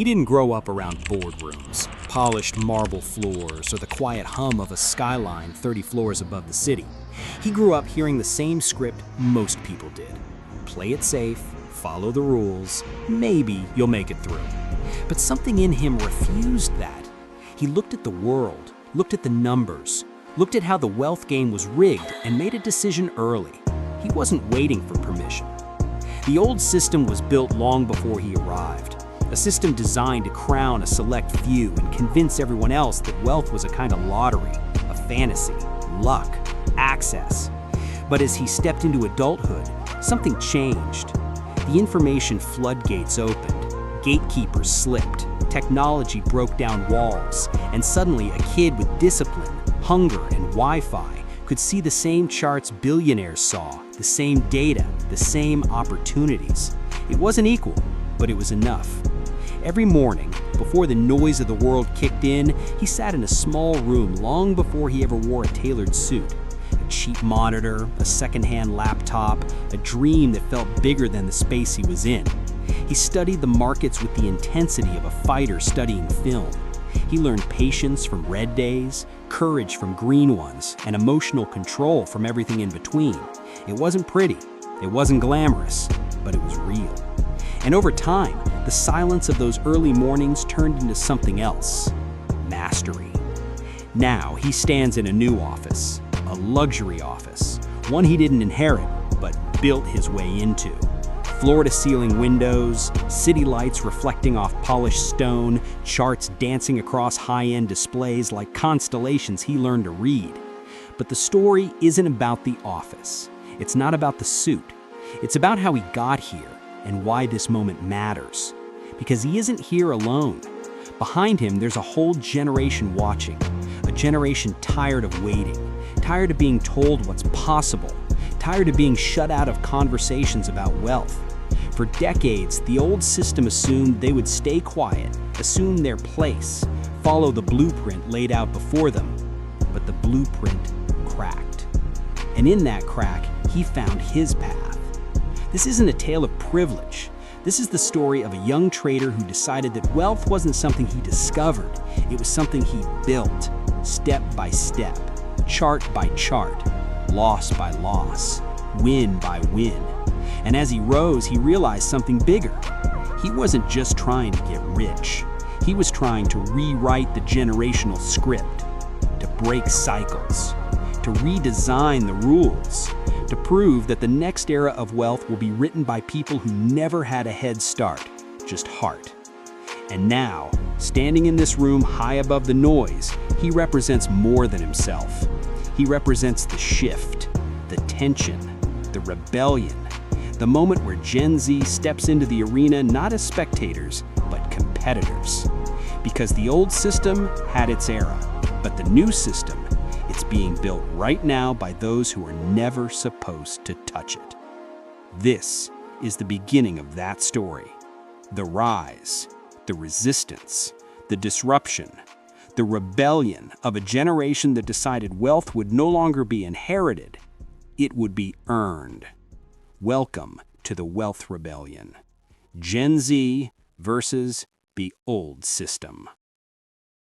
He didn't grow up around boardrooms, polished marble floors, or the quiet hum of a skyline 30 floors above the city. He grew up hearing the same script most people did. Play it safe, follow the rules, maybe you'll make it through. But something in him refused that. He looked at the world, looked at the numbers, looked at how the wealth game was rigged, and made a decision early. He wasn't waiting for permission. The old system was built long before he arrived. A system designed to crown a select few and convince everyone else that wealth was a kind of lottery, a fantasy, luck, access. But as he stepped into adulthood, something changed. The information floodgates opened, gatekeepers slipped, technology broke down walls, and suddenly a kid with discipline, hunger, and Wi-Fi could see the same charts billionaires saw, the same data, the same opportunities. It wasn't equal, but it was enough. Every morning, before the noise of the world kicked in, he sat in a small room long before he ever wore a tailored suit. A cheap monitor, a secondhand laptop, a dream that felt bigger than the space he was in. He studied the markets with the intensity of a fighter studying film. He learned patience from red days, courage from green ones, and emotional control from everything in between. It wasn't pretty, it wasn't glamorous, but it was real. And over time, the silence of those early mornings turned into something else: mastery. Now he stands in a new office, a luxury office, one he didn't inherit, but built his way into. Floor-to-ceiling windows, city lights reflecting off polished stone, charts dancing across high-end displays like constellations he learned to read. But the story isn't about the office. It's not about the suit. It's about how he got here and why this moment matters. Because he isn't here alone. Behind him, there's a whole generation watching, a generation tired of waiting, tired of being told what's possible, tired of being shut out of conversations about wealth. For decades, the old system assumed they would stay quiet, assume their place, follow the blueprint laid out before them. But the blueprint cracked. And in that crack, he found his path. This isn't a tale of privilege. This is the story of a young trader who decided that wealth wasn't something he discovered. It was something he built, step by step, chart by chart, loss by loss, win by win. And as he rose, he realized something bigger. He wasn't just trying to get rich. He was trying to rewrite the generational script, to break cycles, to redesign the rules, to prove that the next era of wealth will be written by people who never had a head start, just heart. And now, standing in this room high above the noise, he represents more than himself. He represents the shift, the tension, the rebellion, the moment where Gen Z steps into the arena not as spectators, but competitors. Because the old system had its era, but the new system, it's being built right now by those who are never supposed to touch it. This is the beginning of that story. The rise, the resistance, the disruption, the rebellion of a generation that decided wealth would no longer be inherited, it would be earned. Welcome to the Wealth Rebellion. Gen Z versus the old system.